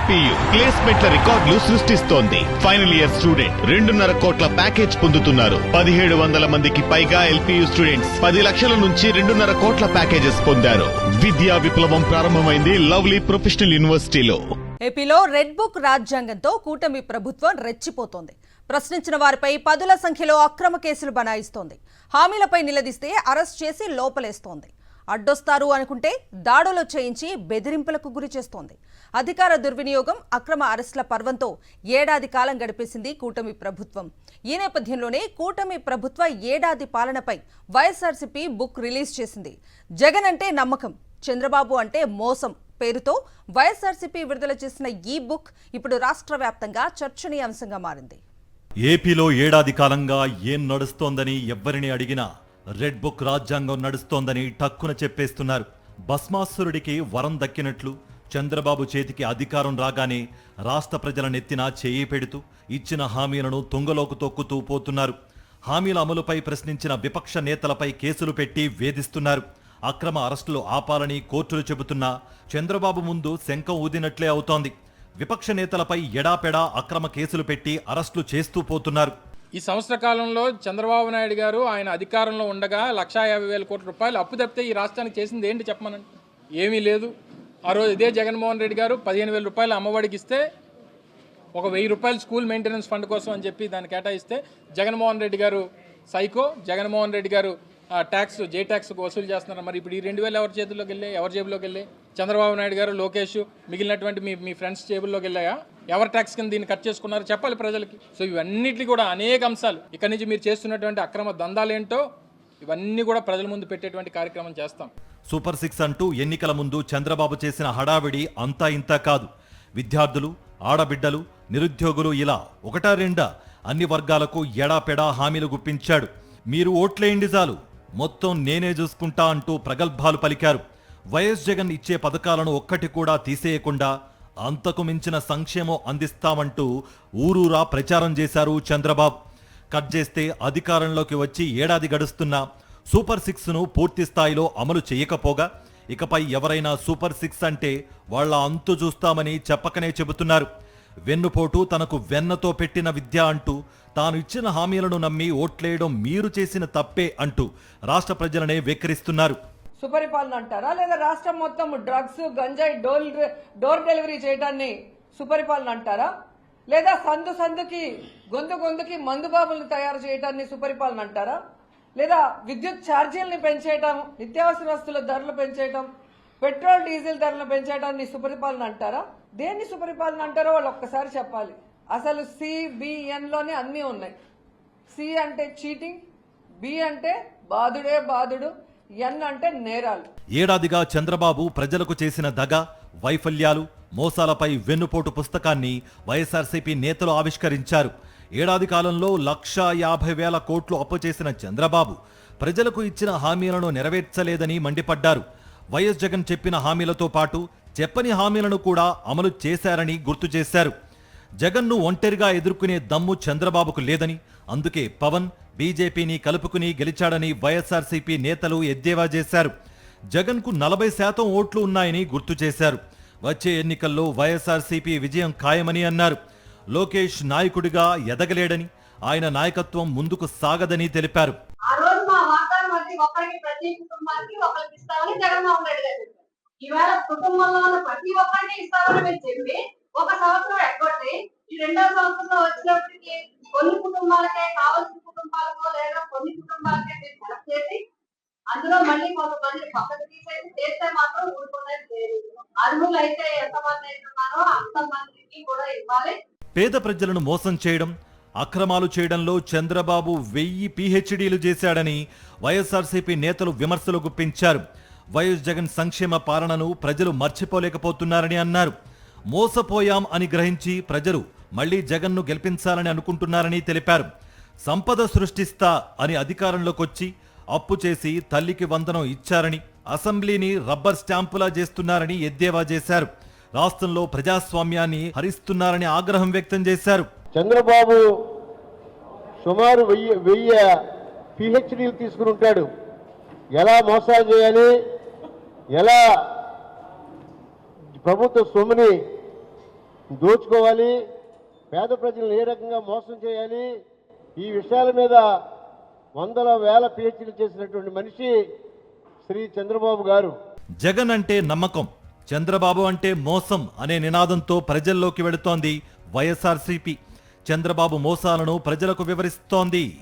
LPU ప్లేస్మెంట్ల రికార్డులు సృష్టిస్తోంది. Final year student 2.5 కోట్ల ప్యాకేజ్ పొందుతున్నారు. 1700 మందికి పైగా ఎల్పీయూ స్టూడెంట్స్ 10 లక్షల నుంచి 2.5 కోట్ల ప్యాకేజెస్ పొందారు. విద్యా విప్లవం ప్రారంభమైంది లవ్లీ ప్రొఫెషనల్ యూనివర్సిటీలో. ఏపీలో రెడ్ బుక్ రాజ్యాంగంతో కూటమి ప్రభుత్వం రెచ్చిపోతోంది. ప్రశ్నించిన వారిపై పదుల సంఖ్యలో అక్రమ కేసులు బనాయిస్తోంది. హామీలపై నిలదీస్తే అరెస్ట్ చేసి లోపలేస్తోంది. అడ్డొస్తారు అనుకుంటే దాడులు చేయించి బెదిరింపులకు గురి చేస్తోంది. అధికార దుర్వినియోగం, అక్రమ అరెస్టుల పర్వంతో ఏడాది కాలం గడిపేసింది కూటమి ప్రభుత్వం. ఈ నేపథ్యంలోనే కూటమి ప్రభుత్వ ఏడాది పాలనపై వైఎస్ఆర్సీపీ బుక్ రిలీజ్ చేసింది. జగన్ అంటే నమ్మకం, చంద్రబాబు అంటే మోసం పేరుతో వైఎస్ఆర్సీపీ విడుదల చేసిన ఈ బుక్ ఇప్పుడు రాష్ట్ర వ్యాప్తంగా చర్చనీయాంశంగా మారింది. ఏపీలో ఏడాది కాలంగా ఏం నడుస్తోందని ఎవ్వరిని అడిగినా రెడ్ బుక్ రాజ్యాంగం నడుస్తోందని టక్కున చెప్పేస్తున్నారు. భస్మాసురుడికి వరం దక్కినట్లు చంద్రబాబు చేతికి అధికారం రాగానే రాష్ట్ర ప్రజల నెత్తిన చేయి పెడుతూ ఇచ్చిన హామీలను తుంగలోకి తొక్కుతూ పోతున్నారు. హామీల అమలుపై ప్రశ్నించిన విపక్ష నేతలపై కేసులు పెట్టి వేధిస్తున్నారు. అక్రమ అరెస్టులు ఆపాలని కోర్టులు చెబుతున్నా చంద్రబాబు ముందు శంఖం ఊదినట్లే అవుతోంది. విపక్ష నేతలపై ఎడాపెడా అక్రమ కేసులు పెట్టి అరెస్టులు చేస్తూ పోతున్నారు. ఈ సంవత్సర కాలంలో చంద్రబాబు నాయుడు గారు ఆయన అధికారంలో ఉండగా 1,50,000 కోట్ల రూపాయలు అప్పు తప్పితే ఈ రాష్ట్రానికి చేసింది ఏంటి చెప్పమనండి? ఏమీ లేదు. ఆ రోజు ఇదే జగన్మోహన్ రెడ్డి గారు 15,000 రూపాయలు అమ్మఒడికి ఇస్తే ఒక 1,000 రూపాయలు స్కూల్ మెయింటెనెన్స్ ఫండ్ కోసం అని చెప్పి దాన్ని కేటాయిస్తే జగన్మోహన్ రెడ్డి గారు సైకో, జగన్మోహన్ రెడ్డి గారు ట్యాక్స్ జే ట్యాక్స్ వసూలు చేస్తున్నారు. మరి ఇప్పుడు ఈ 2,000 ఎవరి చేతుల్లోకి వెళ్ళాయి? ఎవరి జేబులోకి వెళ్ళాయి? చంద్రబాబు నాయుడు గారు, లోకేష్, మిగిలినటువంటి మీ ఫ్రెండ్స్ జేబుల్లోకి వెళ్ళాయా? ఎవరి ట్యాక్స్ కింద దీన్ని కట్ చేసుకున్నారు చెప్పాలి ప్రజలకి. సో ఇవన్నిటికీ కూడా అనేక అంశాలు, ఇక్కడి నుంచి మీరు చేస్తున్నటువంటి అక్రమ దందాలేంటో ఇవన్నీ కూడా ప్రజల ముందు పెట్టేటువంటి కార్యక్రమం చేస్తాం. సూపర్ 6 అంటూ ఎన్నికల ముందు చంద్రబాబు చేసిన హడావిడి అంతా ఇంతా కాదు. విద్యార్థులు, ఆడబిడ్డలు, నిరుద్యోగులు ఇలా ఒకటా రెండా అన్ని వర్గాలకు ఎడాపెడా హామీలు గుప్పించాడు. మీరు ఓట్లేయండి చాలు, మొత్తం నేనే చూసుకుంటా అంటూ ప్రగల్భాలు పలికారు. వైఎస్ జగన్ ఇచ్చే పథకాలను ఒక్కటి కూడా తీసేయకుండా అంతకు మించిన సంక్షేమం అందిస్తామంటూ ఊరూరా ప్రచారం చేశారు చంద్రబాబు. కట్ చేస్తే అధికారంలోకి వచ్చి ఏడాది గడుస్తున్నా సూపర్ 6ను పూర్తి స్థాయిలో అమలు చేయకపోగా ఇకపై ఎవరైనా సూపర్ 6 అంటే వాళ్ల అంతు చూస్తామని చెప్పకనే చెబుతున్నారు. వెన్నుపోటు తనకు వెన్నతో పెట్టిన విద్య అంటూ తాను ఇచ్చిన హామీలను నమ్మి ఓట్లేయడం మీరు చేసిన తప్పే అంటూ రాష్ట్ర ప్రజలనే వెక్కిరిస్తున్నారు. సుపరిపాలన అంటారా, లేదా రాష్ట్రం మొత్తం డ్రగ్స్, గంజాయి డోర్ డెలివరీ చేయడాన్ని సుపరిపాలన అంటారా, లేదా సందుకి గొంతుకి మందుబాబులను తయారు చేయడాన్ని సుపరిపాలన అంటారా, లేదా విద్యుత్ ఛార్జీలని పెంచేయటం, నిత్యావసర వస్తువుల ధరలు పెంచేయటం, పెట్రోల్ డీజిల్ ధరలు పెంచేయడాన్ని సుపరిపాలన అంటారా? దేన్ని సుపరిపాలన అంటారో వాళ్ళు ఒక్కసారి చెప్పాలి. అసలు CBNలోనే అన్నీ ఉన్నాయి. సి అంటే చీటింగ్, బి అంటే బాధుడే బాధుడు, ఎన్ అంటే నేరాలు. ఏడాదిగా చంద్రబాబు ప్రజలకు చేసిన దగ, వైఫల్యాలు, మోసాలపై వెన్నుపోటు పుస్తకాన్ని వైఎస్ఆర్సీపీ నేతలు ఆవిష్కరించారు. ఏడాది కాలంలో 1,50,000 కోట్లు అప్పు చేసిన చంద్రబాబు ప్రజలకు ఇచ్చిన హామీలను నెరవేర్చలేదని మండిపడ్డారు. వైఎస్ జగన్ చెప్పిన హామీలతో పాటు చెప్పని హామీలను కూడా అమలు చేశారని గుర్తు చేశారు. జగన్ను ఒంటరిగా ఎదుర్కొనే దమ్ము చంద్రబాబుకు లేదని, అందుకే పవన్, బీజేపీని కలుపుకుని గెలిచాడని వైఎస్ఆర్సీపీ నేతలు ఎద్దేవా చేశారు. జగన్కు 40% ఓట్లు ఉన్నాయని గుర్తు చేశారు. వచ్చే ఎన్నికల్లో వైఎస్ఆర్సీపీ విజయం ఖాయమని అన్నారు. లోకేష్ నాయకుడిగా ఎదగలేడని, ఆయన నాయకత్వం ముందుకు సాగదని తెలిపారు. ఈవేళ కుటుంబంలో ఉన్న ప్రతి ఒక్కరికి ఇస్తామని చెప్పి ఒక సంవత్సరం ఎగ్గొట్టి ఈ 2వ సంవత్సరంలో వచ్చినప్పటికీ కొన్ని కుటుంబాలకే, కావాల్సిన కుటుంబాలకో లేదా కొన్ని కుటుంబాలకే మీరు సెలెక్ట్ చేసి అందులో మళ్ళీ కొంతమంది పక్కకు తీసేసి చేస్తే మాత్రం ఊరుకునేది లేదు. అర్హులు అయితే ఎంతమంది అవుతున్నారో అంతమందికి కూడా ఇవ్వాలి. పేద ప్రజలను మోసం చేయడం, అక్రమాలు చేయడంలో చంద్రబాబు 1000 PhDలు చేశాడని వైఎస్ఆర్సీపీ నేతలు విమర్శలు గుప్పించారు. వైఎస్ జగన్ సంక్షేమ పాలనను ప్రజలు మర్చిపోలేకపోతున్నారని అన్నారు. మోసపోయాం అని గ్రహించి ప్రజలు మళ్లీ జగన్ను గెలిపించాలని అనుకుంటున్నారని తెలిపారు. సంపద సృష్టిస్తా అని అధికారంలోకొచ్చి అప్పు చేసి తల్లికి వందనం ఇచ్చారని, అసెంబ్లీని రబ్బర్ స్టాంపులా చేస్తున్నారని ఎద్దేవా చేశారు. రాష్ట్రంలో ప్రజాస్వామ్యాన్ని హరిస్తున్నారని ఆగ్రహం వ్యక్తం చేశారు. చంద్రబాబు సుమారు 1000 PhDలు తీసుకుని ఉంటాడు. ఎలా మోసాలు చేయాలి, ఎలా ప్రభుత్వ సొమ్ముని దోచుకోవాలి, పేద ప్రజలను ఏ రకంగా మోసం చేయాలి, ఈ విషయాల మీద వందల వేల పిహెచ్డీలు చేసినటువంటి మనిషి శ్రీ చంద్రబాబు గారు. జగన్ అంటే నమ్మకం, చంద్రబాబు అంటే మోసం అనే నినాదంతో ప్రజల్లోకి వెళుతోంది వైఎస్ఆర్సీపీ. చంద్రబాబు మోసాలను ప్రజలకు వివరిస్తోంది.